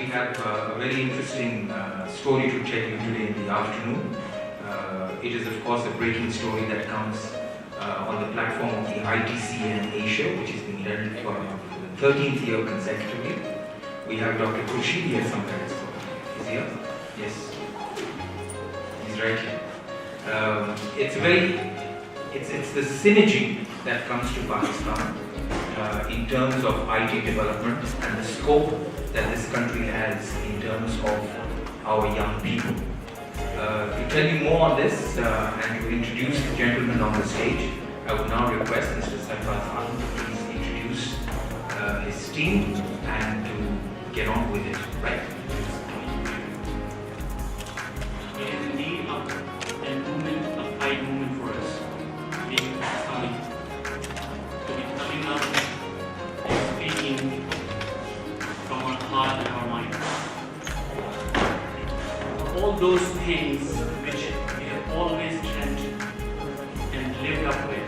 have a very interesting story to tell you today in the afternoon. It is, of course, a breaking story that comes on the platform of the ITCN Asia, which has been held for the 13th year consecutively. We have Dr. Khushi here somewhere. Is he here? Yes. He's right here. It's the synergy that comes to Pakistan in terms of IT development and the scope that this country has in terms of our young people. To tell you more on this and to introduce the gentleman on the stage, I would now request Mr. Sarfraz Alam to please introduce his team and to get on with it. Right? It is indeed a movement, a pride movement for us, being Pakistani, to be coming up and speaking from our heart and our mind. All those things which we have always dreamt and lived up with,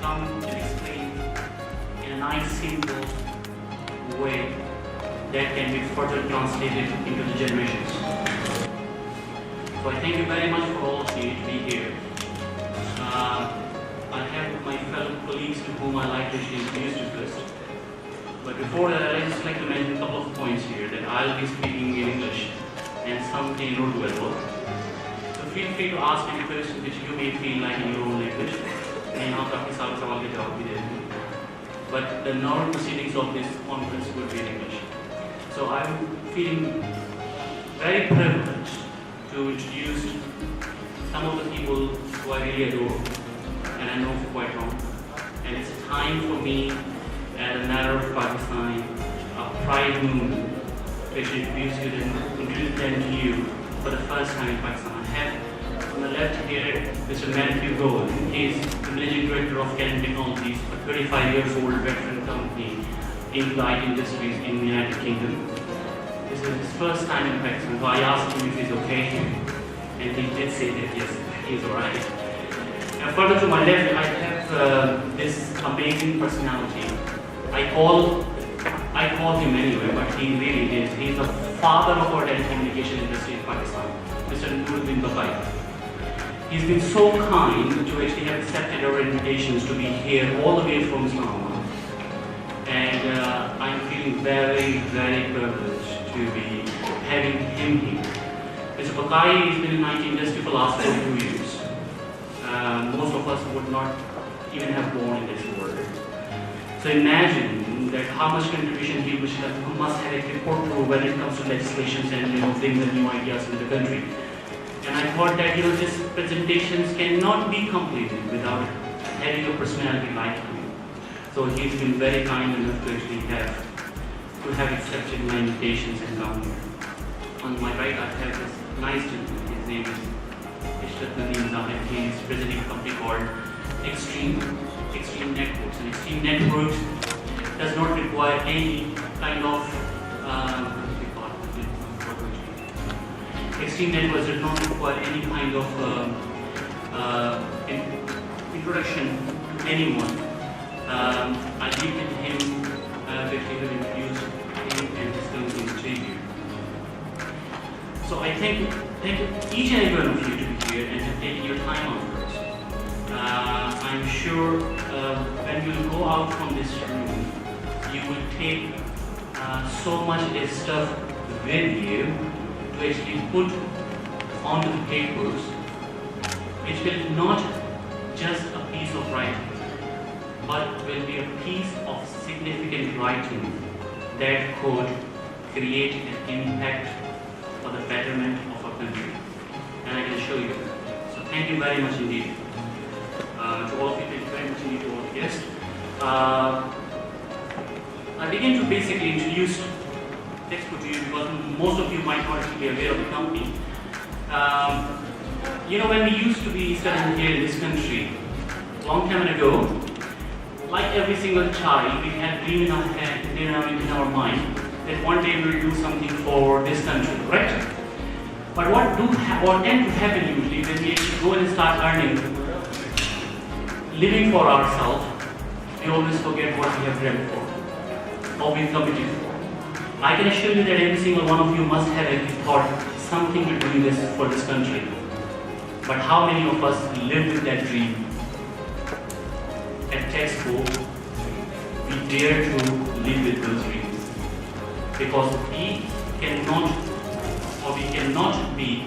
come and explain in a nice, simple way that can be further translated into the generations. So I thank you very much for all of you to be here. I have my fellow colleagues to whom I like to introduce you first. But before that, I just like to mention a couple of points here that I'll be speaking in English and something in Urdu as well. So feel free to ask any question which you may feel like in your own language. But the normal proceedings of this conference would be in English. So I'm feeling very privileged to introduce some of the people who I really adore and I know for quite long. And it's time for me, as a matter of Pakistan, a pride movement which introduce them to you for the first time in Pakistan. I have on the left here Mr. Matthew Gold. He is the Managing Director of Canon Technologies, a 35 years old veteran company in the IT industries in the United Kingdom. This is his first time in Pakistan, so I asked him if he's okay, and he did say that yes, he's alright. And further to my left, I have this amazing personality. I call him anyway, but he really is. He's the father of our telecommunication industry in Pakistan, Mr. Nuruddin Babai. He's been so kind to actually have accepted our invitations to be here all the way from Islamabad. And I'm feeling very, very privileged to be having him here. Mr. Bakai has been in the IT industry for the last 42 years. Most of us would not even have born in this world. So imagine that how much contribution he must have actually put through when it comes to legislations and things and new ideas in the country. And I thought that these presentations cannot be completed without having a personality like him. So he's been very kind enough to actually have accepted my invitations and come here. On my right, I have this nice gentleman. His name is Ishrat Nadeem Zahid. He is president of a company called Extreme Networks. And Extreme Networks does not require any kind of Extreme Networks does not require any kind of introduction to anyone. I leave it to him that he will introduce him and his company to you. So I thank each and every one of you to be here and have taken your time out for us. I'm sure when you go out from this room, you will take so much stuff with you to actually put onto the papers, which will not just a piece of writing, but will be a piece of significant writing that could create an impact for the betterment of our country. And I can show you that. So thank you very much indeed. To all of you, thank you very much indeed to all the guests. I begin to basically introduce Textbook to you because most of you might not actually be aware of the company. When we used to be studying here in this country, long time ago, like every single child, we had dream in our head, in our mind, that one day we'll do something for this country, right? But what tend to happen usually when we actually go and start earning, living for ourselves, we always forget what we have dreamt for, or we committed for. I can assure you that every single one of you must have actually thought something to do this for this country. But how many of us live with that dream? At Texpo, we dare to live with those dreams. Because we cannot be,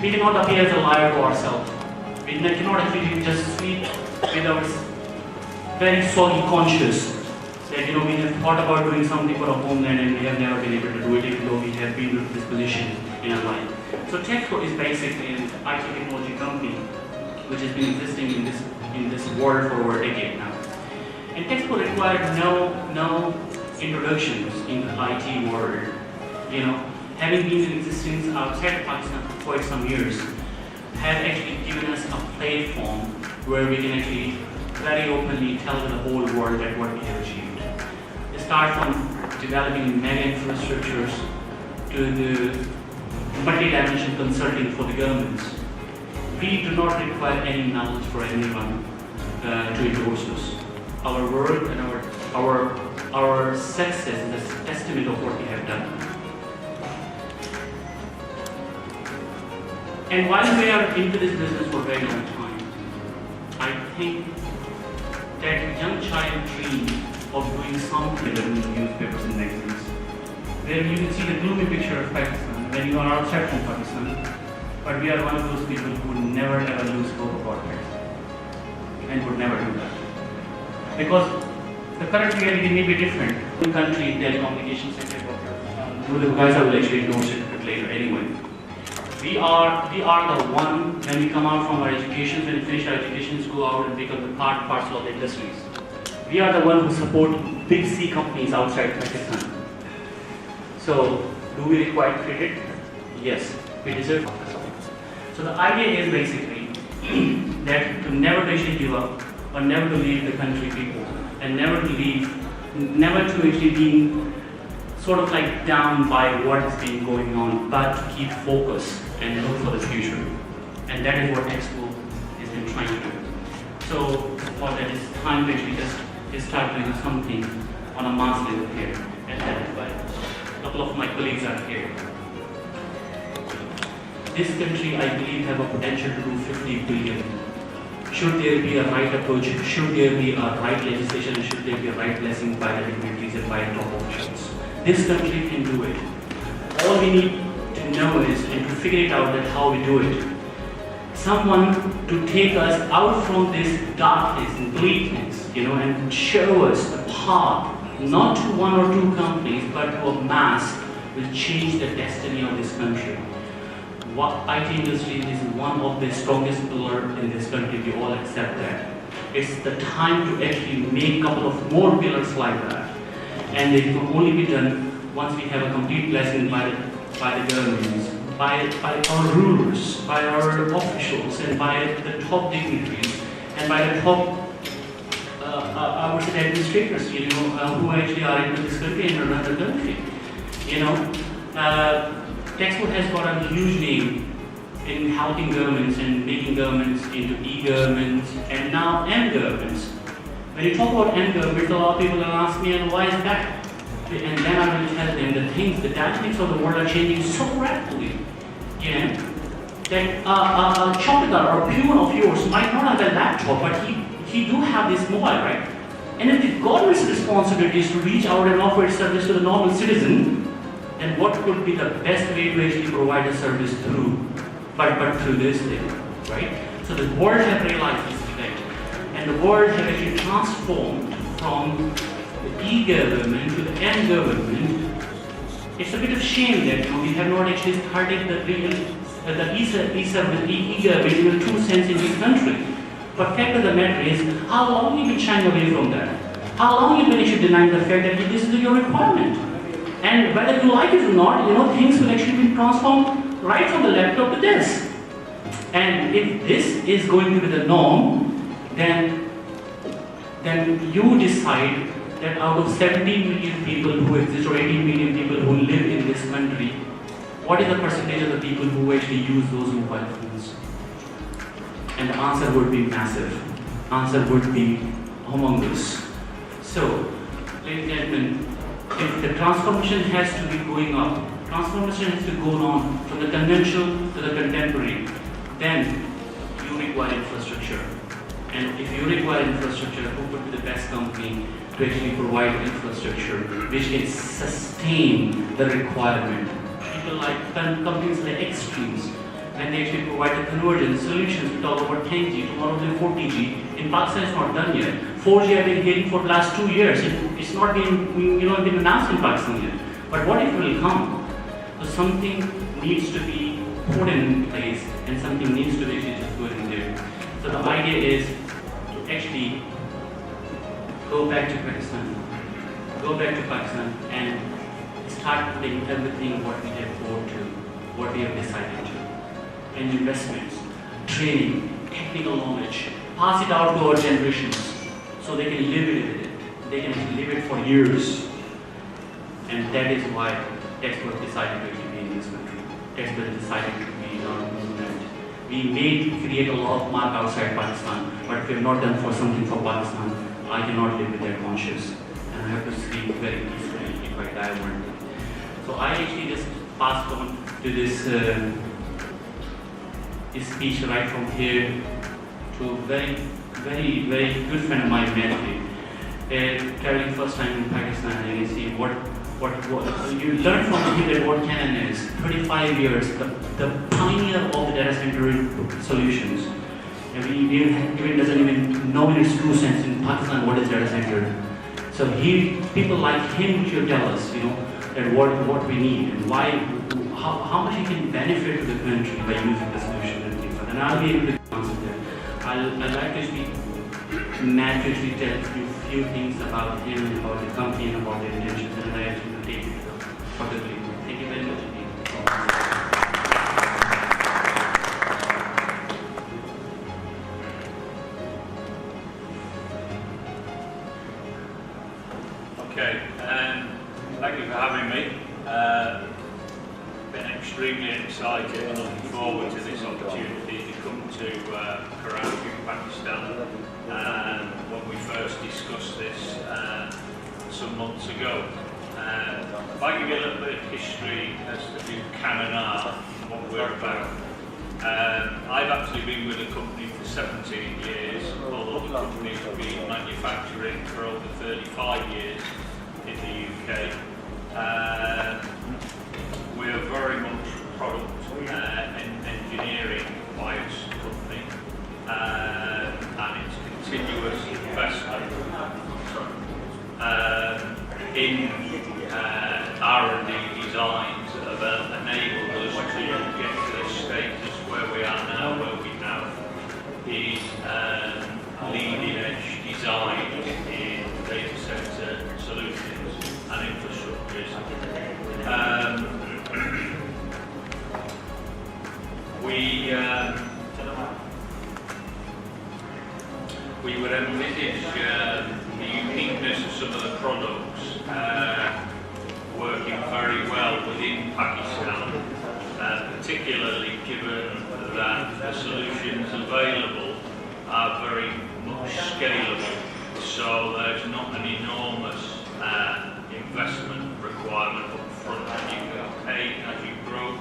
we cannot appear as a liar to ourselves. We cannot actually just sleep with our very soggy conscience that we have thought about doing something for our homeland and we have never been able to do it, even though we have been in this position in our life. So Texpo is basically an IT technology company which has been existing in this world for over a decade now. And Texpo required no introductions in the IT world. Having been in existence outside Pakistan for quite some years, have actually given us a platform where we can actually very openly tell to the whole world that what we have achieved. They start from developing mega infrastructures to the multi-dimensional consulting for the governments. We do not require any knowledge for anyone to endorse us. Our work and our success is a testament of what we have done. And while we are into this business for a very long time, I think that young child dream of doing something in the newspapers and magazines, where you can see the gloomy picture of Pakistan when you are outside from Pakistan, but we are one of those people who would never ever lose hope about Pakistan and would never do that. Because the current reality may be different. The country, telecommunications sector, the guys will actually endorse it a bit later anyway. We are the one, when we come out from our education, when we finish our educations, go out and become the parcel of the industries. We are the one who support big C companies outside Pakistan. So, do we require credit? Yes, we deserve it. So the idea is basically that to never actually give up, or never to leave the country people, and never to actually be sort of like down by what has been going on, but to keep focused and look for the future. And that is what Expo has been trying to do. So for that, it's time to actually just start doing something on a mass level here. And that is why a couple of my colleagues are here. This country, I believe, have a potential to do 50 billion. Should there be a right approach, should there be a right legislation, should there be a right blessing by the dignitaries and by top officials. This country can do it. All we need to know is, and to figure it out, that how we do it. Someone to take us out from this darkness and bleakness, and show us the path, not to one or two companies, but to a mass, will change the destiny of this country. IT industry is one of the strongest pillars in this country, we all accept that. It's the time to actually make a couple of more pillars like that. And it can only be done once we have a complete blessing by the governments, by our rulers, by our officials, and by the top dignitaries, and by the top I would say administrators, who actually are in this country and run the country. Textbook has got a huge name in helping governments and making governments into e-governments and now m-governments. When you talk about m-governments, a lot of people will ask me, and why is that? And then I will tell them the dynamics of the world are changing so rapidly, that a chowkidar or a peon of yours might not have a laptop, but he do have this mobile, right? And if the government's responsibility is to reach out and offer its service to the normal citizen, then what could be the best way to actually provide a service through, but through this thing, right? So the world have realized this effect, and the world have actually transformed from the e-government to the m-government. It's a bit of shame that we have not actually started the e-government in a true sense in this country. But fact of the matter is, how long you been shying away from that? How long you been actually denying the fact that this is your requirement? And whether you like it or not, things will actually be transformed right from the laptop to this. And if this is going to be the norm, then you decide that out of 17 million people who exist or 18 million people who live in this country, what is the percentage of the people who actually use those mobile phones? And the answer would be massive. Answer would be humongous. So, ladies and gentlemen, if the transformation has to be going up, transformation has to go on from the conventional to the contemporary, then you require infrastructure. And if you require infrastructure, who would be the best company to actually provide infrastructure which can sustain the requirement? People like companies like Extremes, when they actually provide the convergence solutions, we talk about 10G, tomorrow will be 40G. In Pakistan, it's not done yet. 4G I've been hearing for the last 2 years. It's not been announced in Pakistan yet. But what if it will come? So something needs to be put in place, and something needs to be actually just put in there. So the idea is to actually go back to Pakistan, and start putting everything what we have poured to, what we have decided to. And investments, training, technical knowledge, pass it out to our generations so they can live with it. They can live it for years. And that is why textbooks decided to be in this country. Textbooks decided to be in our movement. We may create a lot of mark outside Pakistan, but if we have not done for something for Pakistan, I cannot live with that conscience. And I have to sleep very peacefully if I die one day. So I actually just passed on to this speech right from here to a very, very, very good friend of mine, Matthew. Traveling first time in Pakistan, and you see what you learn from him that what Canon is. 35 years, the pioneer of the data center solutions. And we even doesn't even know in its true sense in Pakistan what is data center. So people like him should tell us, that what we need and why, how much he can benefit to the country by using the solution and things like that. And I'll be able to answer that. I'd like to speak naturally tell you a few things about him, about the company, and about the intentions, and I actually will take it furtherly. Thank you very much indeed. Okay, thank you for having me. Been extremely excited and looking forward to this opportunity to come to Karachi, Pakistan. When we first discussed this some months ago. If I give you a little bit of history as to who Canon are and what we're about. I've actually been with the company for 17 years, although the company's been manufacturing for over 35 years in the UK. We're very much a product and engineering biased company, and it's continuous investment in R&D designs that have enabled us to get to the status where we are now, where we have is leading edge design in data center solutions and infrastructures. We would envisage the uniqueness of some of the products working very well within Pakistan, particularly given that the solutions available are very much scalable. So there's not an enormous investment requirement up front that you can pay as you grow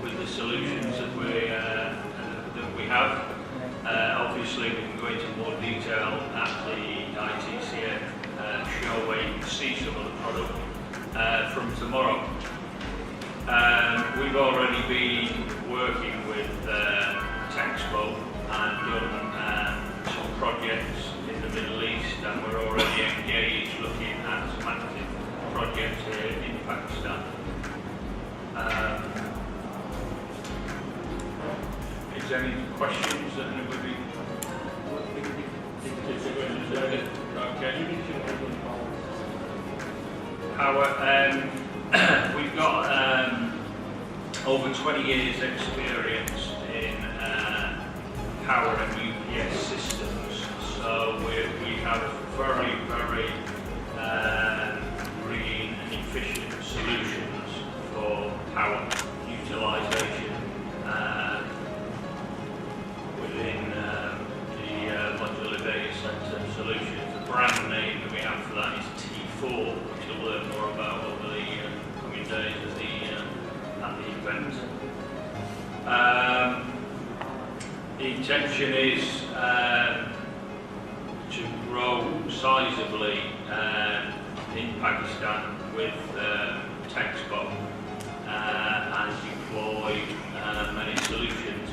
with the solutions that we have. Obviously, we can go into more detail at the ITCF show where you can see some of the product from tomorrow. We've already been working with Texpo and done some projects in the Middle East, and we're already engaged looking at some active projects here in Pakistan. Is there any questions that anybody? Okay. We've got over 20 years experience in power and UPS systems, so we have very, very green and efficient solutions for power utilisation within the modular data center solutions. brand name that we have for that is T4, which you'll learn more about over the coming days at the event. The intention is to grow sizably in Pakistan with Texpo and deploy many solutions.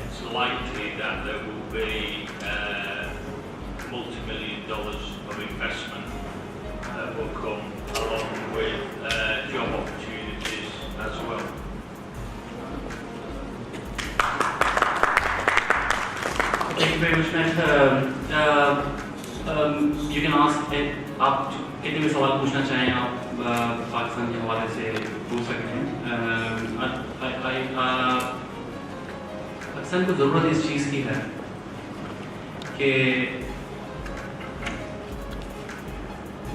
It's likely that there will be multi-million dollars of investment that will come along with job opportunities as well. Thank you very much, Matt. You can ask आप कितने भी सवाल पूछना चाहें आप पाकिस्तान के हवाले से पूछ सकते हैं. पाकिस्तान को ज़रूरत इस चीज़ की है कि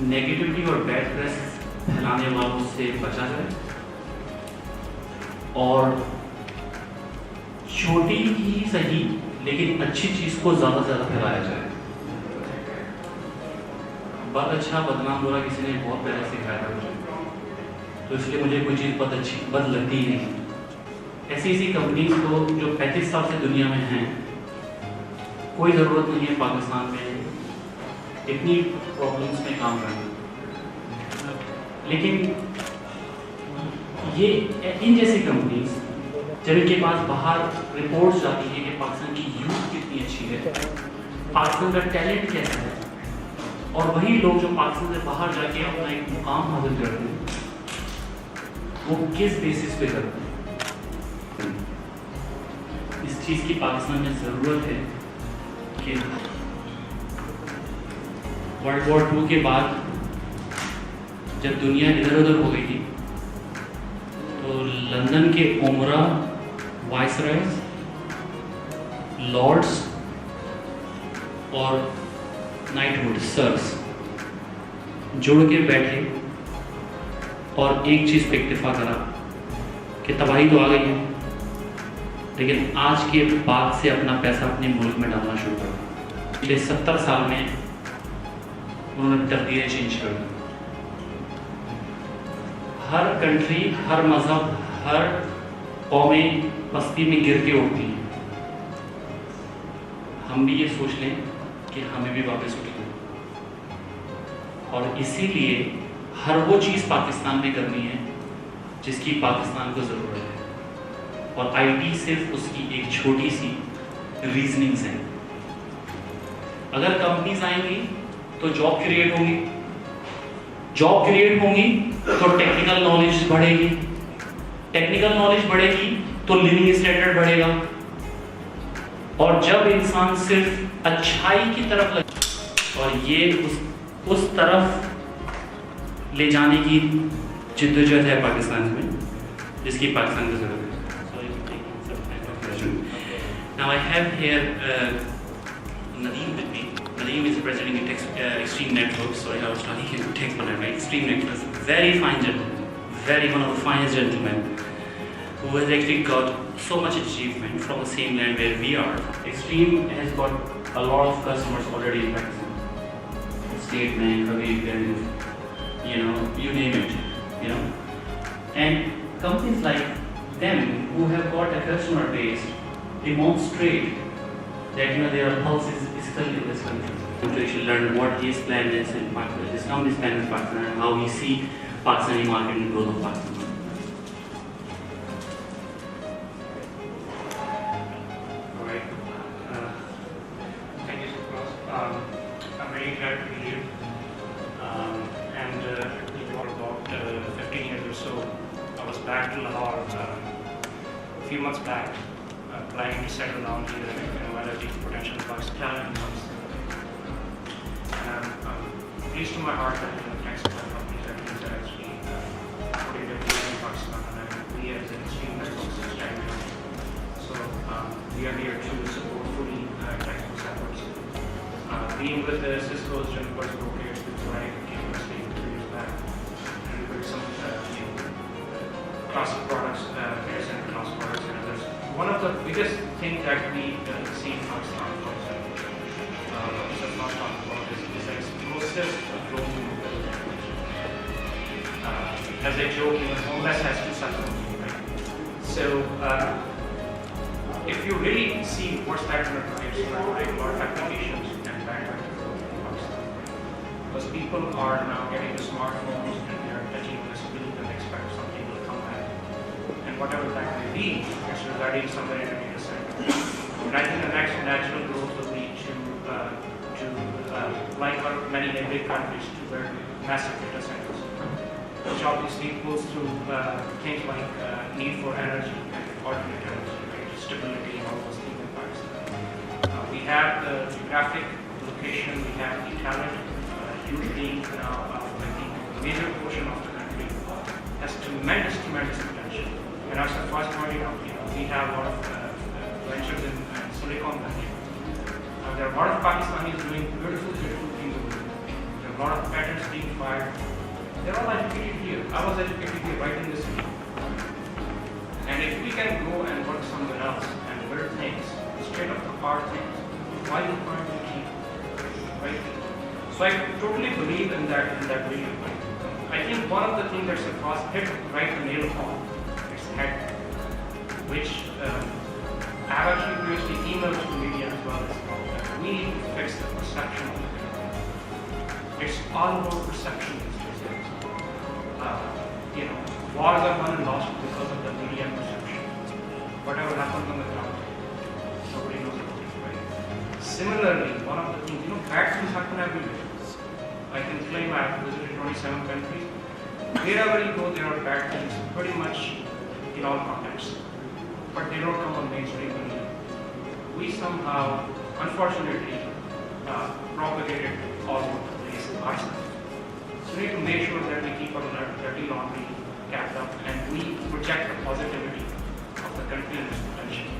नेगेटिविटी और बैड प्रेस फैलाने वालों से बचा जाए और छोटी ही सही लेकिन अच्छी चीज़ को ज़्यादा से ज़्यादा फैलाया जाए. बात अच्छा बदनाम बुरा किसी ने बहुत पहले सिखाया था मुझे, तो इसलिए मुझे कोई चीज़ बहुत अच्छी बद लगती ही नहीं. ऐसी कंपनीज को जो 35 साल से दुनिया में हैं, कोई ज़रूरत नहीं है पाकिस्तान में इतनी प्रॉब्लम्स में काम करने. लेकिन ये इन जैसी कंपनीज जब इनके पास बाहर रिपोर्ट्स जाती है कि पाकिस्तान की यूथ कितनी अच्छी है, पाकिस्तान का टैलेंट कैसा है, और वही लोग जो पाकिस्तान से बाहर जाके अपना एक मुकाम हासिल करते हैं, वो किस बेसिस पे करते हैं. इस चीज़ की पाकिस्तान में ज़रूरत है कि वर्ल्ड वॉर 2 के बाद जब दुनिया इधर उधर हो गई थी, तो लंदन के उमरा, वाइसरायज, लॉर्ड्स और नाइटहुड सर्स जुड़ के बैठे और एक चीज़ पे इत्तेफाक करा कि तबाही तो आ गई है, लेकिन आज के बाद से अपना पैसा अपने मुल्क में डालना शुरू करा. पिछले 70 साल में उन्होंने तकदीरें चेंज कर दी. हर कंट्री, हर मज़हब, हर कौमें बस्ती में गिर के उठती हैं. हम भी ये सोच लें कि हमें भी वापस उठना, और इसीलिए हर वो चीज़ पाकिस्तान में करनी है जिसकी पाकिस्तान को ज़रूरत है, और आईटी सिर्फ उसकी एक छोटी सी रीजनिंग्स है. अगर कंपनीज आएंगी तो जॉब क्रिएट होंगी, जॉब क्रिएट होंगी तो टेक्निकल नॉलेज बढ़ेगी, टेक्निकल नॉलेज बढ़ेगी तो लिविंग स्टैंडर्ड बढ़ेगा, और जब इंसान सिर्फ अच्छाई की तरफ लगे और ये उस तरफ ले जाने की जिद्दोजहद है पाकिस्तान में, जिसकी पाकिस्तान को ज़रूरत है. Now I have here Nadeem with me. Nadeem is representing Extreme Networks. Sorry, I was talking in text, but right? Extreme Networks, very fine gentleman, one of the finest gentlemen, who has actually got so much achievement from the same land where we are. Extreme has got a lot of customers already in Pakistan. State Bank, Habib, and you name it, And companies like them who have got a customer base demonstrate that their pulse is still in this country. To actually learn what his plan is in Pakistan, his company's plan in Pakistan, and how he see Pakistani market and growth of Pakistan. Thank you so much. I'm very glad to be here. For about 15 years or so, I was back to Lahore a few months back, planning to settle down here and evaluate potential Pakistan. I'm pleased to my heart that thanks to my company that is actually putting their place in Pakistan, and we as an Extreme Networks stand. So we are here to support fully technical efforts. Being with Cisco's Juniper's brokers with Karachi University 2 years back, and we built some classic products, data center class products and others. One of the biggest things that we see in Pakistan, for example, is not US has to sell something, right? So if you really see what's that going to drive, it's going to drive a lot of applications and bandwidth in Pakistan, right? Because people are now getting the smartphones and they are touching this belief and expect something will come back. And whatever that may be, it's residing somewhere in a data center. And I think the next natural growth will be to like many neighboring countries, to build massive data centers, which obviously goes through things like need for energy and alternate energy, right? Stability and all those things in Pakistan. We have the geographic location, we have the talent, usually now I think a major portion of the country has tremendous potential. And as I first pointed out, we have a lot of ventures in Silicon Valley. There are a lot of Pakistanis doing beautiful things over there. There are a lot of patents being filed. They're all educated here. I was educated here right in this city. And if we can go and work somewhere else and build things, straight up the hard things, why you can't be cheap? Right? So I totally believe in that vision. I think one of the things that's across hit right the nail on its head, which I have actually previously emailed to the media as well as we need to fix the perception of the country. It's all about perception these days. Wars are won and lost because of the media perception. Whatever happens on the ground, nobody knows about it, right? Similarly, one of the things, bad things happen everywhere. I can claim I have visited 27 countries. Wherever you go, there are bad things, pretty much in all contexts. But they don't come on mainstream media. We somehow, unfortunately, propagated all over the place ourselves. So we need to make sure that we keep our dirty laundry capped up and we project the positivity of the country and its potential.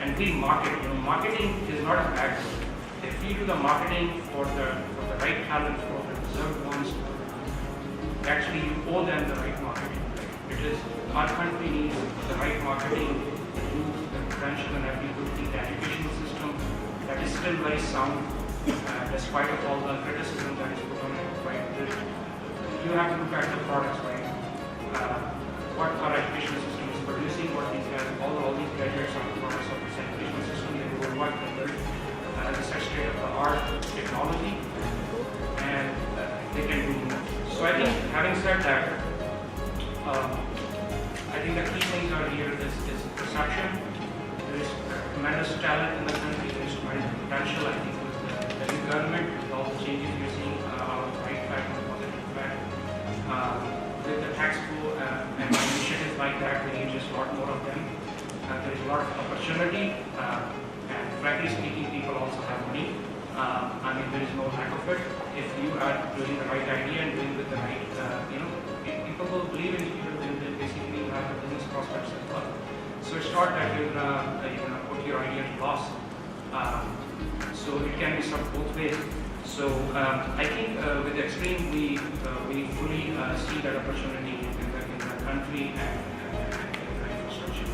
And we market. Marketing is not a bad thing. If we do the marketing for the right talent, for the deserved ones, actually you owe them the right marketing. It is our country needs the right marketing, the youth, the potential and everything, the educational system that is still very sound, despite of all the criticism that is put on it. Right? You have to look at the products, right? What our educational system is producing, what these guys, all these graduates are the products of this educational system. They go work and build as a state of the art technology, and they can do more. So I think, having said that, I think the key things are here is perception. There is tremendous talent in the country. There is tremendous potential. I think with the new government, with all the changes we're seeing, on the right track and the positive track, with the tax bill and initiatives like that, we need just a lot more of them. There is a lot of opportunity, and frankly speaking, people also have money. There is no lack of it. If you are doing the right idea and doing with the right, people will believe in you. They basically have the business prospects as well. So it's not that you're gonna put your idea to loss. So it can be served both ways. So I think with Extreme, we fully see that opportunity in the country and the infrastructure.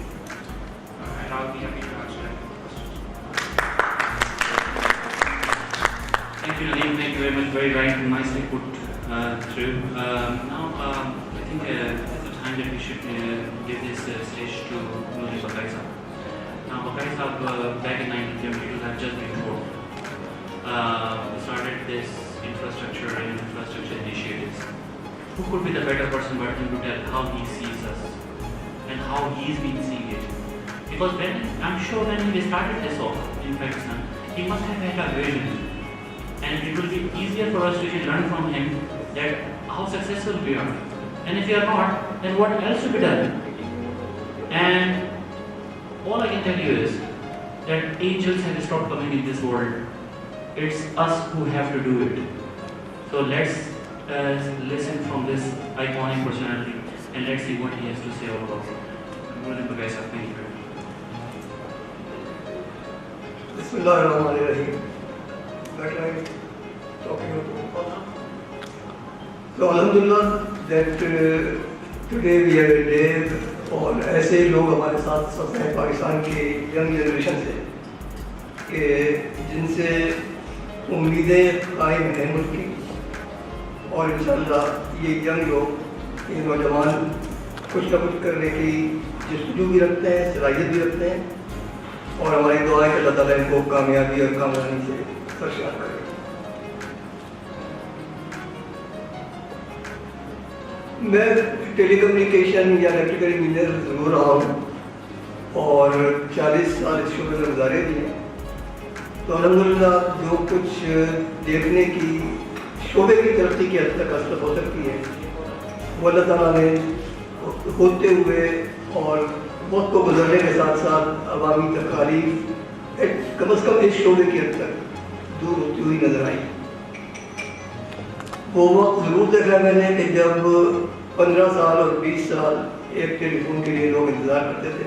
And I'll be happy to answer any questions. Thank you, Nadeem. Thank you very much. Very right and nicely put through. Now, I think it's the time that we should give this stage to Mr. Bakai Sahab. Now, Bakai Sahab, back in 1972, have just been told, started this infrastructure initiatives. Who could be the better person but him to tell how he sees us and how he's been seeing it? Because I'm sure when he started this off in Pakistan, he must have had a vision. And it will be easier for us to learn from him that how successful we are. And if we are not, then what else to be done? And all I can tell you is that angels have stopped coming in this world. It's us who have to do it. So let's listen from this iconic personality and let's see what he has to say all about it. Thank you. Bismillahirrahmanirrahim. That I'm talking about. So Alhamdulillah that today we have a day और ऐसे लोग हमारे साथ सब हैं पाकिस्तान के young generation से कि जिनसे उम्मीदें कायम हैं मुल्क की और इंशाअल्लाह ये यंग लोग ये नौजवान कुछ ना कुछ करने की जस्तजू भी रखते हैं, सलाहियत भी रखते हैं, और हमारी दुआ है कि अल्लाह ताला इनको कामयाबी और कामयाबी से सरशार करे। मैं टेलीकम्युनिकेशन या इलेक्ट्रिकल इंजीनियर ज़रूर रहा हूँ और 40 साल इस शोबे में गुजारे भी हैं। तो अल्हम्दुलिल्लाह जो कुछ देखने की शोबे की तरक्की की हद तक असर हो सकती है वो अल्लाह ताला ने होते हुए और वक्त को गुजरने के साथ साथ अवामी तकालीफ कम अज़ कम इस शोबे की हद तक दूर होती हुई नजर आई। वो वक्त ज़रूर देखा मैंने कि जब 15 साल और 20 साल एक टेलीफोन के लिए लोग इंतज़ार करते थे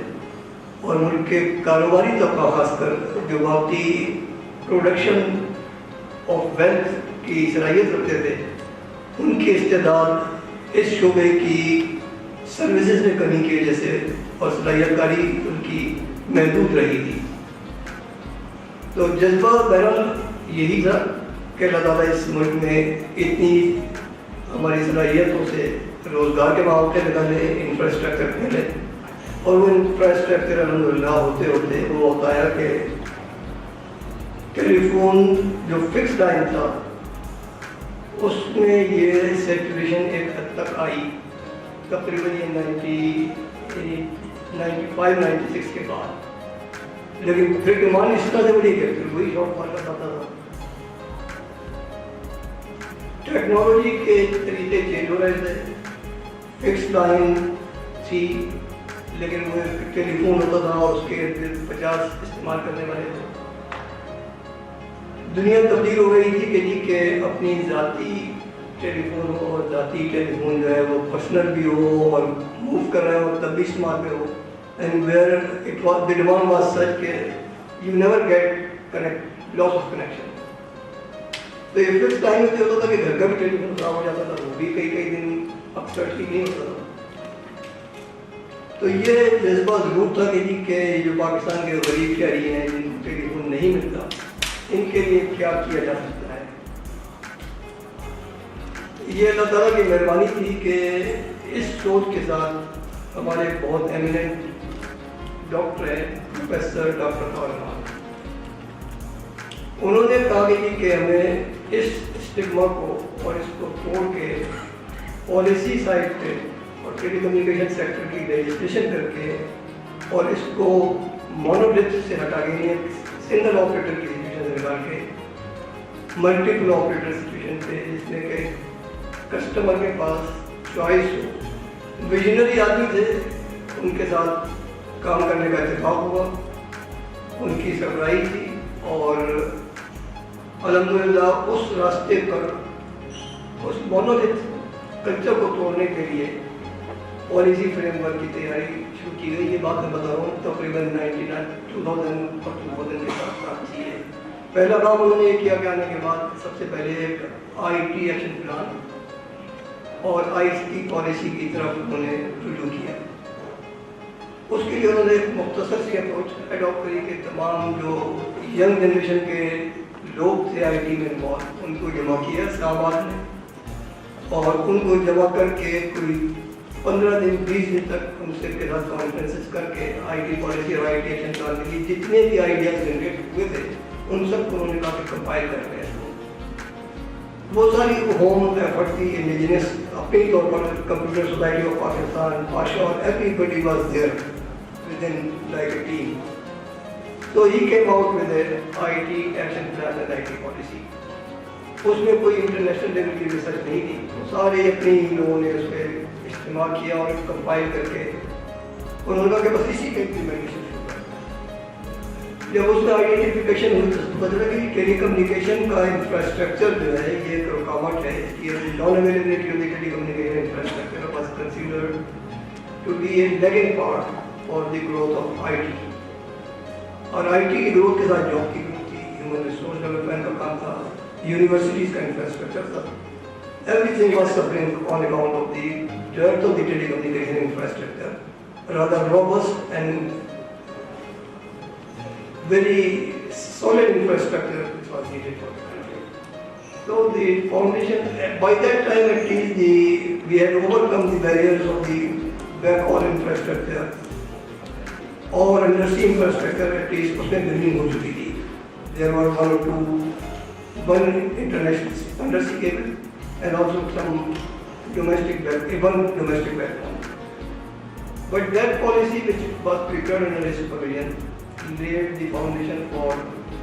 और मुल्क के कारोबारी तबका खासकर जो वाकई प्रोडक्शन ऑफ वेल्थ की सलाहियत रखते थे, उनकी इस्तेदाद इस शोबे की सर्विसेज में कमी की वजह से और सलाहियतकारी उनकी महदूद रही थी। तो जज्बा बहरहाल यही था कि अल्लाह ताला इस मुल्क में इतनी हमारी सलाहियतों से रोज़गार के मौके निकाले, इंफ्रास्ट्रक्चर पहले, और वो इंफ्रास्ट्रक्चर अल्हम्दुलिल्लाह होते होते वो होता है कि टेलीफोन जो फिक्स लाइन था उसमें ये सेचुरेशन एक हद तक आई तकरीबन ये 95-96 के बाद, लेकिन फिर डिमांड इस तरह से बढ़ी गई, फिर वही शॉर्ट फॉल का आता था। टेक्नोलॉजी के तरीके चेंज हो रहे थे, फिक्स लाइन थी लेकिन वो टेलीफोन होता था और उसके 50 इस्तेमाल करने वाले थे। दुनिया तब्दील हो गई थी कि जी के अपनी ज़ाती टेलीफोन हो और ज़ाती टेलीफोन जो है वो पर्सनल भी हो और मूव कर रहे हो तब भी इस्तेमाल में हो, and where it was the demand was such के you never get connect loss of connection. तो ये फिक्स टाइम में होता था कि घर का भी टेलीफोन खराब हो जाता था, वो भी कई दिन अक्सर ठीक नहीं होता था। तो ये जज्बा ज़रूर था कि जी के जो पाकिस्तान के गरीब शहरी हैं जिनको टेलीफोन नहीं मिलता, इनके लिए क्या किया जा सकता है। ये अल्लाह ताला की मेहरबानी थी कि इस सोच के साथ हमारे बहुत एमिनेंट डॉक्टर हैं, प्रोफेसर डॉक्टर कौरमान, उन्होंने कहा कि हमें इस स्टिग्मा को और इसको तोड़ के पॉलिसी साइड पे और टेलीकम्युनिकेशन सेक्टर की रजिस्ट्रेशन करके और इसको मोनोलिथ से हटा के सिंगल ऑपरेटर की सिचुएशन से निकाल के मल्टीपल ऑपरेटर सिचुएशन पे, जिसमें कि कस्टमर के पास चॉइस हो। विजनरी आदमी थे, उनके साथ काम करने का इत्तेफाक हुआ, उनकी सरबराही थी और अल्हम्दुलिल्लाह उस रास्ते पर उस मोनोलिथ कल्चर को तोड़ने के लिए पॉलिसी फ्रेमवर्क की तैयारी शुरू की गई। ये बात मैं बता रहा हूँ तकरीबन 2000 के साथ थी। पहला काम उन्होंने ये किया कि आने के बाद सबसे पहले एक IT एक्शन प्लान और ICT पॉलिसी की तरफ उन्होंने रुजू किया। उसके लिए उन्होंने एक मुख्तसर सी अप्रोच अडॉप्ट करी कि तमाम जो यंग जनरेशन के लोग थे IT में इन्वॉल्व, उनको जमा किया इस्लामाबाद में और उनको जमा करके कोई 15 दिन 20 दिन तक उनसे के साथ कॉन्फ्रेंसेस करके IT पॉलिसी और IT एक्शन प्लान के लिए जितने भी आइडियाज जनरेट हुए थे उन सबको उन्होंने काफ़ी कंपाइल कर रहे हैं। वो सारी होम एफर्ट थी इंडिजिनस अपनी तौर पर computer society of Pakistan, Pasha और everybody was there with in like a team. So he came out with a IT action plan and IT policy. उसमें कोई इंटरनेशनल लेवल की रिसर्च नहीं थी, सारे अपने ही लोगों ने उस पर इस्तेमाल किया और कंपाइल करके उन्होंने कहा कि बस इसी का इम्प्लीमेंटेशन शुरू कर। जब उसका आइडेंटिफिकेशन हुई तो पता लगा कि टेलीकम्युनिकेशन का इंफ्रास्ट्रक्चर जो है ये एक रुकावट है, इसकी non availability of the telecommunication infrastructure was considered to be a lagging part for the growth of IT। और IT की ग्रोथ के साथ जॉब की ग्रोथ थी, ह्यूमन रिसोर्स डेवलपमेंट का काम था, यूनिवर्सिटीज़ का इंफ्रास्ट्रक्चर था। Everything was suffering on account of the dearth of the telecommunication infrastructure, rather robust and very solid infrastructure which was needed for the country. So the foundation, by that time at least we had overcome the barriers of the backhaul infrastructure اور industry infrastructure at least اس میں building ہو چکی تھی. There are one international industry cable and also some domestic backbone. But that policy which was prepared under this supervision laid the foundation for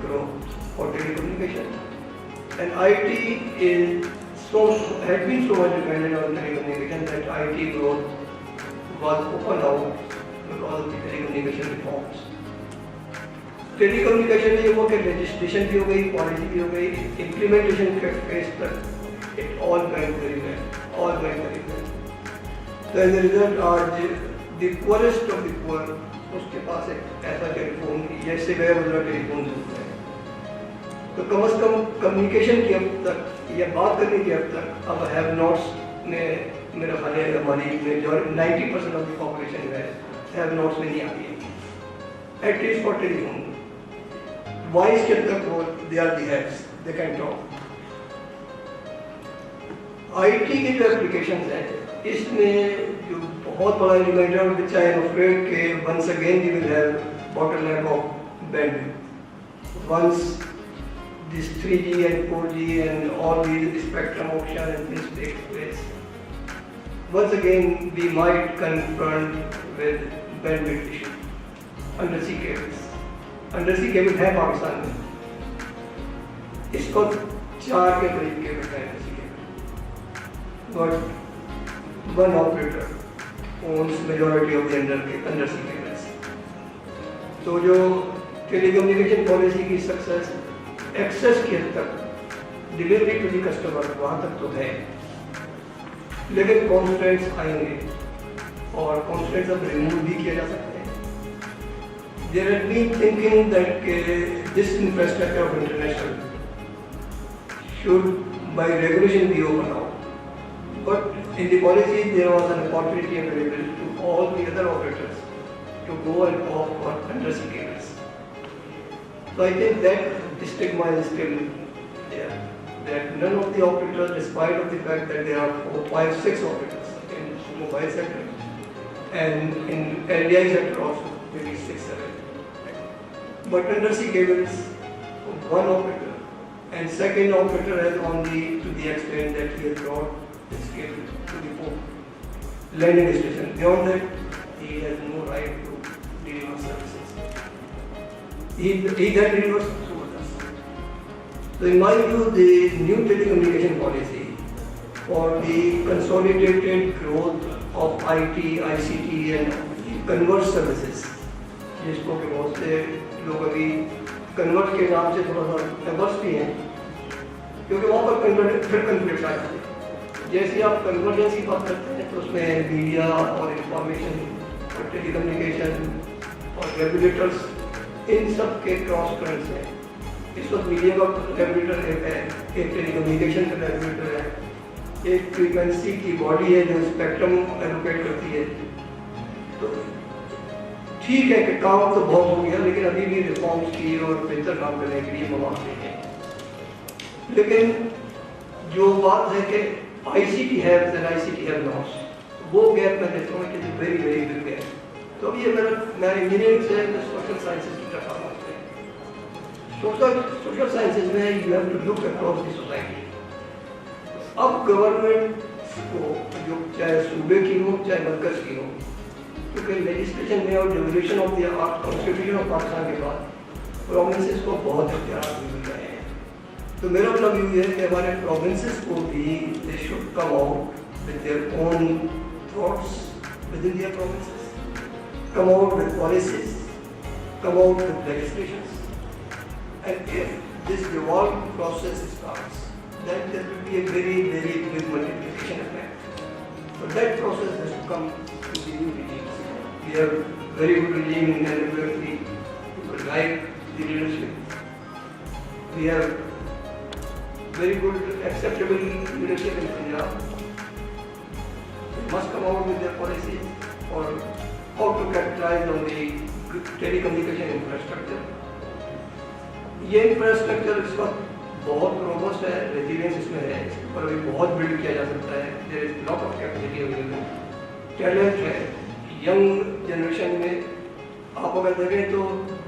growth for telecommunication. And IT had been so much dependent on telecommunication that IT growth was opened out because of the telecommunication reforms. Telecommunication میں وہ کہ legislation بھی ہو گئی, policy بھی ہو گئی, implementation phase تک it all went very well. So as a result آج the poorest of the poor اس کے پاس ایک ایسا ٹیلی فون جیسے گئے گزرا ٹیلی فون ضرور ہے. تو کم از کم کمیونیکیشن کی اب تک یا بات کرنے کی اب تک اب ہیو ناٹس میں میرا خیال ہے ہماری میجورٹی 90% آف دی پاپولیشن ہے ہیو ناٹس میں نہیں آتی ہے at least for telephone. Voice کے تک وہ they are the heads they can talk. I T کی جو اپلیکیشنز ہیں اس میں جو بہت بڑا ایلیمنٹ ہے which I am afraid کہ once again we will have bottleneck of bandwidth. Once this 3G and 4G and all these spectrum auction and things take place, once again we might confront with bandwidth issue. Undersea cables. Undersea cable ہے پاکستان میں. اس کو 4 کے قریب cable ہے. But one operator owns majority of the undersea cables. تو جو ٹیلی communication policy کی success access کی حد تک ڈلیوری ٹو دی کسٹمر وہاں تک تو ہے, لیکن کانسٹینٹس آئیں گے اور کانسٹینٹس اب ریموو بھی کیا جا سکتے ہیں. There had been thinking that this infrastructure of international should by regulation be opened out. But in the policy there was an opportunity available to all the other operators to go and opt for undersea cables. So I think that stigma is still there. That none of the operators, despite of the fact that there are 4, 5, 6 operators in mobile sector and in LDI sector also maybe 6, 7. But undersea cables, one operator and second operator has only to the extent that he has brought this cable to the port, landing station. Beyond that, he has no right to deliver services. He then delivers through us. So in my view, the new telecommunication policy for the consolidated growth of IT, ICT and converged services, جس کو کہ بہت سے لوگ ابھی convert کے نام سے تھوڑا سا ایبرس بھی ہیں کیونکہ وہاں پر پھر کنفلکٹس آ جاتے ہیں. جیسے آپ کنورجنس کی بات کرتے ہیں تو اس میں میڈیا اور انفارمیشن اور ٹیلی کمیونیکیشن اور ریگولیٹرس ان سب کے کراس کرنٹس ہیں. اس وقت میڈیا کا ریگولیٹر ایک ہے, ایک ٹیلی کمیونیکیشن کا ریگولیٹر ہے, ایک فریکوینسی کی باڈی ہے جو اسپیکٹرم ایلوکیٹ کرتی ہے. تو ٹھیک ہے کہ کام تو بہت ہو گیا لیکن ابھی بھی ریفارمس کی اور بہتر کام کرنے کے لیے مواقع ہیں. لیکن جو بات ہے کہ ICT has and ICT have lost, وہ گیپ میں دیکھتا ہوں کہ ویری ویری بگ گیپ. تو اب یہ میرا انجینئرنگ سے سوشل سائنسز کی طرف آنا ہے. سوشل سائنسز میں you have to look across the society. اب گورنمنٹ کو جو چاہے صوبے کی ہو چاہے مرکز کی ہو, کیونکہ لیجسلیشن میں اور devolution of the constitution of Pakistan کے بعد پروونسز کو بہت اختیارات مل گئے ہیں. تو میرا اپنا ویو یہ ہے کہ ہمارے پروونسز کو بھی they should come out with their own thoughts within their provinces, come out with policies, come out with legislations. And if this devolved process starts, then there will be a very, very big multiplication effect. So that process has to come to the new regimes. We have very good regime in NWFT, people like the leadership. We have very good acceptable leadership in Punjab. Must come out with their policies or how to capitalize on the telecommunication infrastructure. یہ infrastructure اس وقت بہت robust ہے, resilience اس میں ہے, اور ابھی بہت blood کیا جا سکتا ہے. There is lot of capacity available, talent ہے, यंग जनरेशन में आप अगर देखें तो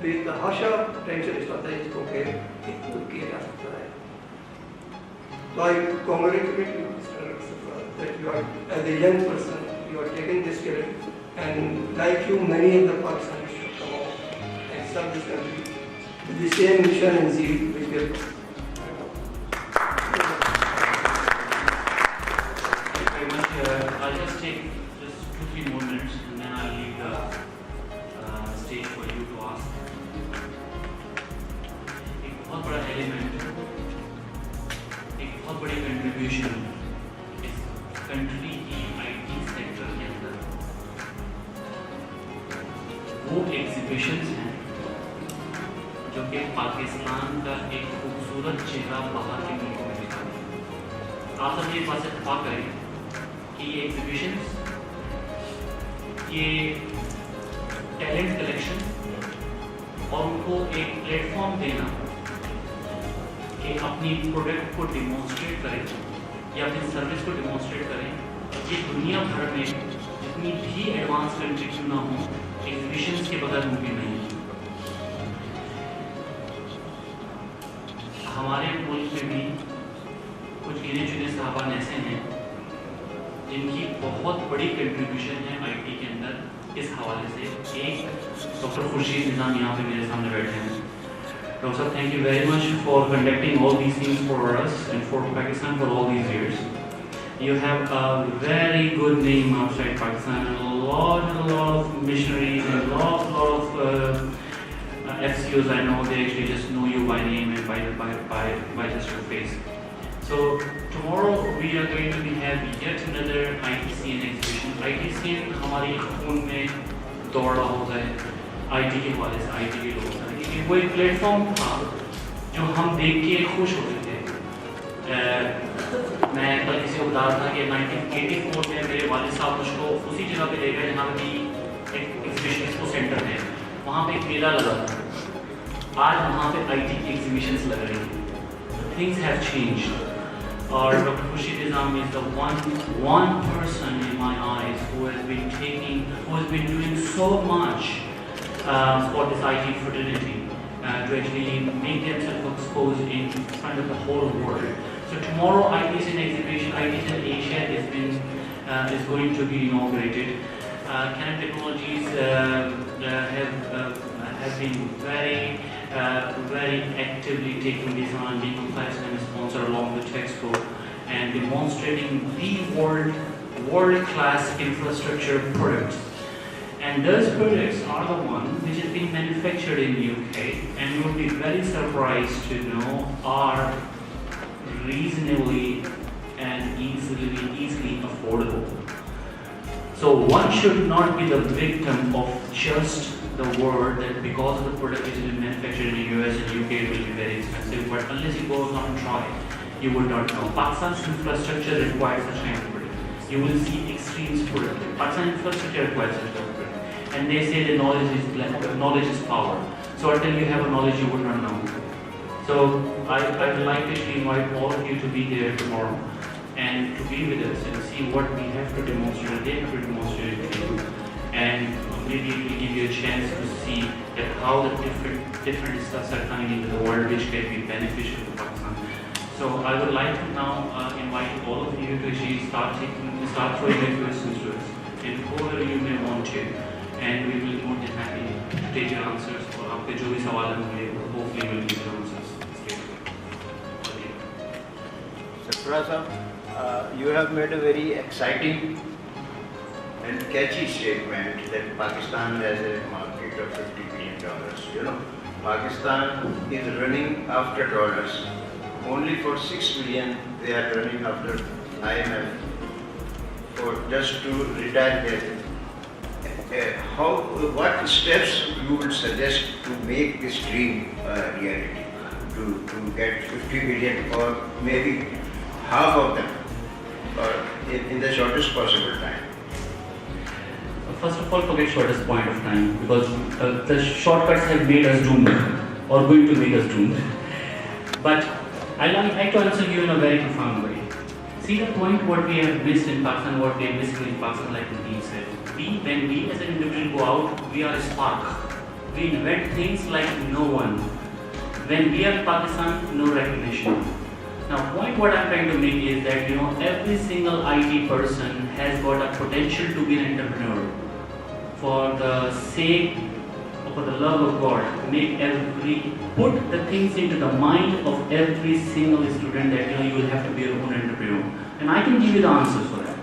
बेतहाशा टेंशन रहता है इसको कि इनको किया जा सकता है. So I congratulate you, Mr. Safa, that you are, as a young person, you are taking this career, and like you, many of the Pakistanis should come out and serve this country with the same mission and zeal which we have. Thank you very much. I'll just take just 2-3 more minutes and then I'll leave the stage for you to ask. एक बहुत बड़ा element, एक बहुत बड़ी contribution इस country की IT sector के अंदर वो एग्जीबिशंस हैं जो कि पाकिस्तान का एक खूबसूरत चेहरा बाहर के मुल्कों में दिखाते हैं. आप सब ये बात से इत्तेफाक करें कि ये एग्जीबिशंस, ये टैलेंट कलेक्शन और उनको एक प्लेटफॉर्म देना कि अपनी प्रोडक्ट को डिमॉन्स्ट्रेट करें या अपनी सर्विस को डिमॉन्स्ट्रेट करें, ये दुनिया भर में जितनी भी एडवांस कंट्री क्यों ना हो, एग्जीबिशंस के बगैर मुमकिन नहीं है. हमारे मुल्क में भी कुछ गिने चुने साहबान ऐसे हैं जिनकी बहुत बड़ी कंट्रीब्यूशन है आईटी के अंदर. इस हवाले से एक डॉक्टर खुर्शीद निज़ाम यहाँ पे मेरे सामने बैठे हैं. Dr. Sir, thank you very much for conducting all these things for us and for Pakistan for all these years. You have a very good name outside Pakistan, and a lot of missionaries and a lot of FCOs I know, they actually just know you by name and by just your face. So tomorrow we are going to be having yet another ITCN exhibition. ITCN हमारी खून में दौड़ रहा होता है IT के हवाले से, आईटी के लोगों का, क्योंकि वो एक प्लेटफॉर्म था जो हम देख के खुश होते थे. मैं कल किसी को बता रहा था कि 1984 में मेरे वालिद साहब मुझको उसी जगह पे ले गए जहाँ भी एक एग्जीबिशन एक्सपो सेंटर है, वहाँ पे एक मेला लगा था. आज वहाँ पे आईटी की एग्जीबिशंस लग रही हैं. Things have changed. और Dr. Khurshid Nizam is the one person in my eyes who has been doing so much for this IT fraternity to actually make themselves exposed in front of the whole world. So tomorrow ITCN exhibition, ITCN Asia is going to be inaugurated. Canon Technologies have been very actively taking this on, being a platinum sponsor along with Texco and demonstrating the world-class infrastructure products. And those products are the ones which have been manufactured in the UK, and you will be very surprised to know are reasonably and easily affordable. So one should not be the victim of just the word that because of the product which has been manufactured in the US and UK it will be very expensive, but unless you go out and try, you would not know. Pakistan's infrastructure requires such kind of product. You will see extremes product. Pakistan's infrastructure requires such kind of product. And they say that knowledge is power. So until you have a knowledge, you would not know. So I would like to invite all of you to be there tomorrow and to be with us and see what we have to demonstrate, they have to demonstrate to you. And maybe it will give you a chance to see that how the different stuffs are coming into the world which can be beneficial to Pakistan. So I would like to now invite all of you to actually start throwing your questions to us in whoever you may want to, and we will be more than happy to take your answers. और आपके जो भी सवाल होंगे, hopefully will give your answers. Sarfraz, you have made a very exciting and catchy statement that Pakistan has a market of $50 billion. You know, Pakistan is running after dollars. Only for $6 billion they are running after IMF for just to retire their. What steps you would suggest to make this dream reality? To get 50 billion or maybe half of them in the shortest possible time? First of all, forget shortest point of time, because the shortcuts have made us doomed or going to make us doomed. But I'd like to answer you in a very profound way. See the point what we have missed in Pakistan, what we have missed in Pakistan, like Nadeem said. When we as an individual go out, we are a spark. We invent things like no one. When we are in Pakistan, no recognition. Now, point what I'm trying to make is that every single IT person has got a potential to be an entrepreneur. For the sake, for the love of God, put the things into the mind of every single student that you will have to be your own entrepreneur. And I can give you the answers for that.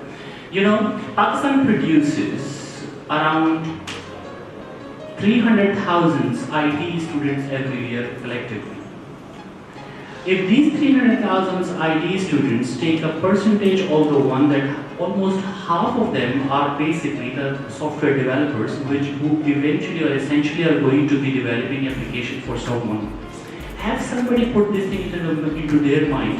Pakistan produces around 300,000 IT students every year collectively. If these 300,000 IT students take a percentage of the one, that almost half of them are basically the software developers, who eventually or essentially are going to be developing applications for someone. Have somebody put this thing into their mind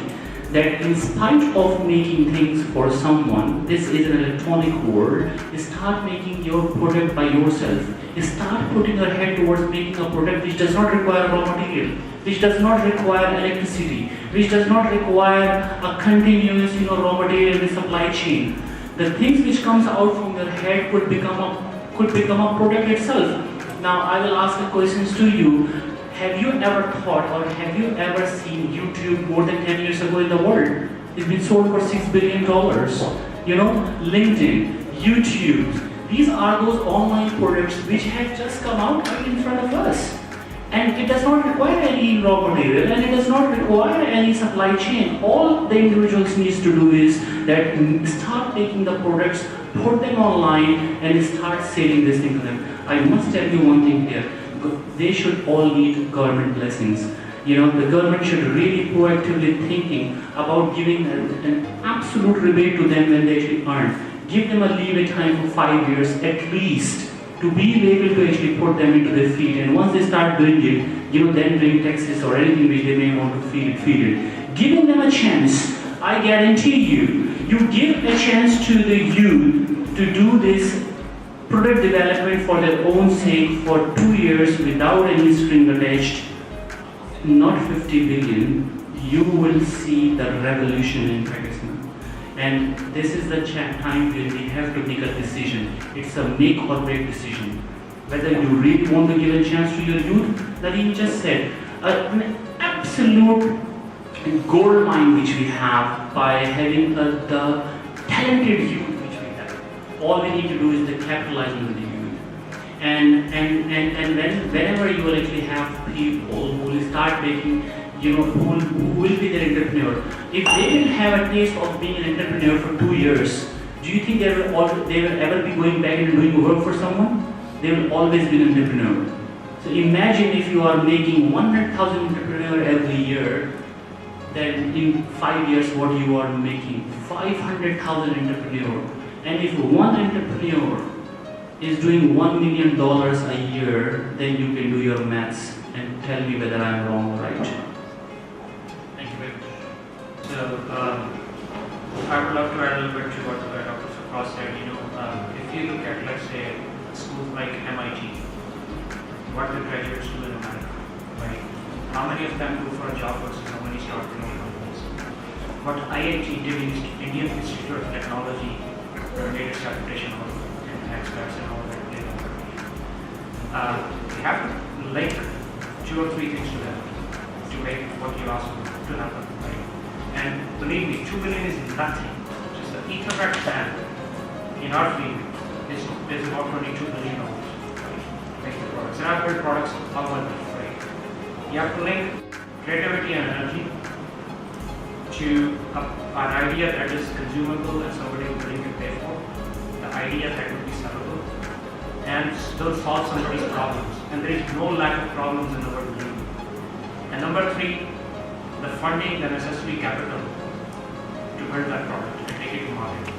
that in spite of making things for someone, this is an electronic world, start making your product by yourself. Start putting your head towards making a product which does not require raw material, which does not require electricity, which does not require a continuous raw material in the supply chain. The things which comes out from your head could become a product itself. Now I will ask the questions to you. Have you ever thought or have you ever seen YouTube more than 10 years ago in the world? It's been sold for $6 billion. LinkedIn, YouTube, these are those online products which have just come out right in front of us. And it does not require any raw material and it does not require any supply chain. All the individuals needs to do is that start taking the products, put them online and start selling this thing to them. I must tell you one thing here. They should all need government blessings. The government should really proactively thinking about giving an absolute rebate to them when they actually earn. Give them a leeway time for 5 years at least to be able to actually put them into their feet. And once they start doing it, then bring taxes or anything which they may want to feed it. Giving them a chance, I guarantee you give a chance to the youth to do this product development for their own sake for 2 years without any string attached, not 50 billion, you will see the revolution in Pakistan. And this is the time when we have to make a decision. It's a make or break decision. Whether you really want to give a chance to your youth, Nadeem just said, an absolute gold mine which we have by having the talented youth. All we need to do is to capitalize on the youth. And whenever you will actually have people who will start making, who will be their entrepreneur. If they will have a taste of being an entrepreneur for 2 years, do you think they will ever be going back and doing work for someone? They will always be an entrepreneur. So imagine if you are making 100,000 entrepreneur every year, then in 5 years what you are making 500,000 entrepreneur. And if one entrepreneur is doing $1 million a year, then you can do your maths and tell me whether I am wrong or right. Thank you very much. So, I would love to add a little bit to what Dr. Safra said. If you look at, let's say, schools like MIT, what the graduates do in America, right? How many of them go for a job versus how many start their own companies? What IIT did in Indian Institute of Technology, latest application of experts and all that data. We have to link 2 or 3 things to them to make what you asked to happen, right? And believe me, 2 billion is nothing. Just the Ethernet band in our field is about $22 billion. Right? Products. And I've built products all over this, right? You have to link creativity and energy to an idea that is consumable and somebody willing to pay for, the idea that would be sellable, and still solve somebody's problems. And there is no lack of problems in the world. And number 3, the funding, the necessary capital to build that product and take it to market.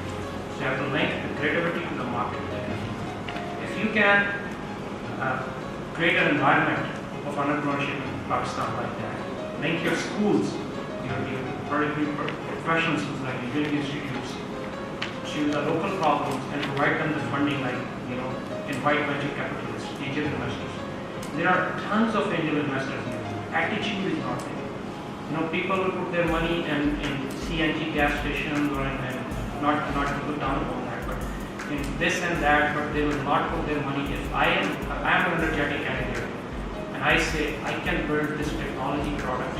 So you have to link the creativity to the market. If you can create an environment of entrepreneurship in Pakistan like that, link your schools, your professional schools like your institutes to the local problems and provide them the funding like, invite venture capitalists, angel investors. There are tons of angel investors here. Attitude is not there. people will put their money in CNG gas stations or in not to put down on that, but in this and that, but they will not put their money. If I am an energetic candidate, and I say I can build this technology product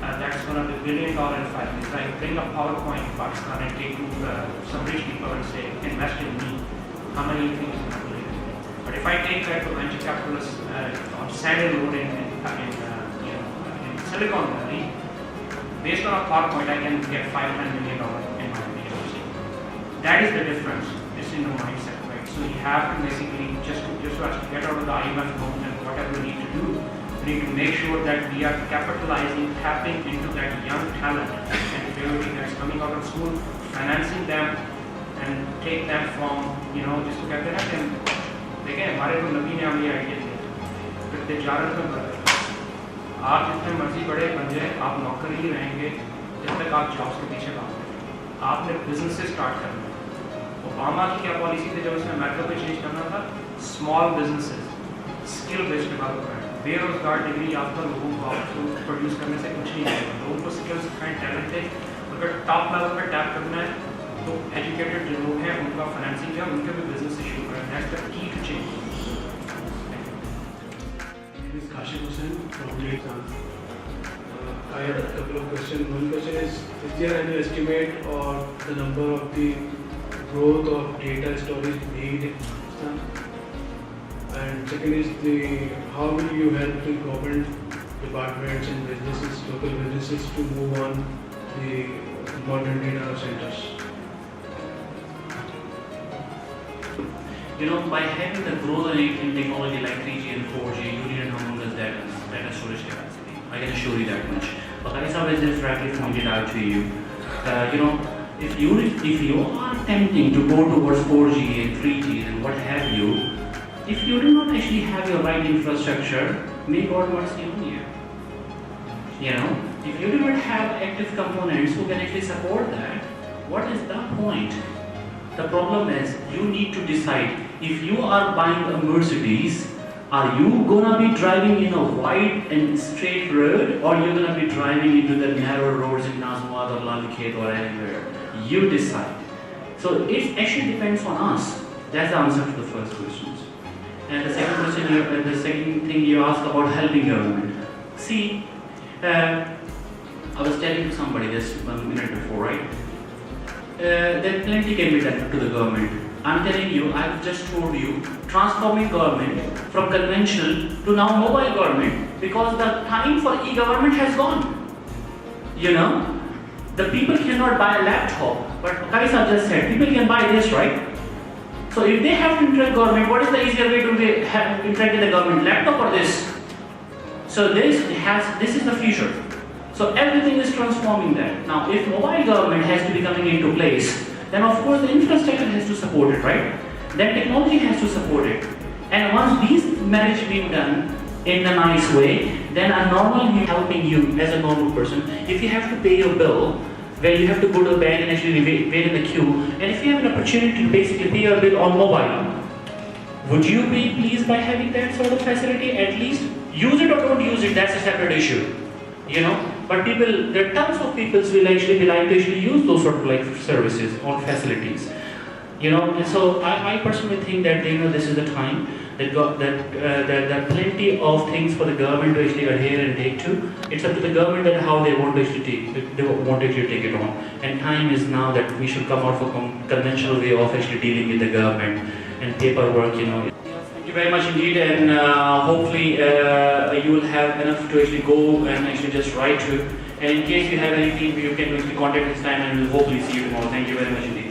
that's going to be $1 billion in 5 years. I bring a PowerPoint in Pakistan and take to some rich people and say, invest in me. How many you think is going to believe in me? But if I take that to venture capitalists on Sandal Road in Silicon Valley, based on a PowerPoint, I can get $500 million in my PhD. That is the difference. It's in the mindset, right? So you have to basically just to get out of the IMF loan and whatever we need to do. We need to make sure that we are capitalizing, tapping into that young talent and ability that's coming out of school, financing them, and take them from, जिसको कहते हैं ना कि देखें हमारे तो नबी ने हमें ये आइडिया दिया फिर तिजारत में बदल आप जितने मर्जी बड़े बन जाए आप नौकर ही रहेंगे जब तक आप जॉब्स के पीछे भागते हैं आपने बिजनेस से स्टार्ट करना है ओबामा की क्या पॉलिसी थी जब उसने अमेरिका को चेंज करना था small businesses skill based development बेरोजगार डिग्री आपका लोगों को आपको प्रोड्यूस करने से कुछ नहीं आएगा लोगों को स्किल सिखाएं टैलेंट है अगर टॉप लेवल पर टैप करना है तो एजुकेटेड जो लोग हैं उनका फाइनेंसिंग जो है उनके भी बिजनेस इशू करें that's the key to change Kashif Hussain from Leeds. I have a couple of questions. One question is there any estimate or the number of the growth of data storage need in Pakistan? And second is how will you help the government departments and businesses, local businesses to move on the modern data centers? By having the growth in technology like 3G and 4G, you need a humongous data storage capacity. I can assure you that much. But Kari Sahab has just rightly pointed out to you. If you are tempting to go towards 4G and 3G and what have you, if you do not actually have your right infrastructure, may God not see on you. If you do not have active components who can actually support that, what is the point? The problem is you need to decide if you are buying a Mercedes, are you gonna be driving in a wide and straight road or you're gonna be driving into the narrow roads in Nazmawad or Lalkhet or anywhere? You decide. So it actually depends on us. That's the answer to the first questions. And the second question, the second thing you asked about helping government. See, I was telling to somebody this a minute before, right? Then plenty can be done to the government. I'm telling you, I've just told you, transforming government from conventional to now mobile government because the time for e-government has gone. The people cannot buy a laptop, but Kari Sahab just said, people can buy this, right? So if they have to interact government, what is the easier way to interact with the government, laptop or this? So this is the future. So everything is transforming that. Now, if mobile government has to be coming into place, then of course the infrastructure has to support it, right? Then technology has to support it. And once these marriage being done in a nice way, then a normal helping you as a normal person, if you have to pay your bill, where you have to go to the bank and actually wait in the queue, and if you have an opportunity to basically pay your bill on mobile, would you be pleased by having that sort of facility? At least use it or don't use it, that's a separate issue. But there are tons of people who will actually like to actually use those sort of services or facilities. And so I personally think that this is the time that there are plenty of things for the government to actually adhere and take to. It's up to the government and how they want to actually take it on. And time is now that we should come out of a conventional way of actually dealing with the government and paperwork. Thank you very much indeed, and hopefully you will have enough to actually go and actually just write to. And in case you have anything, you can actually contact this time, and we'll hopefully see you tomorrow. Thank you very much indeed.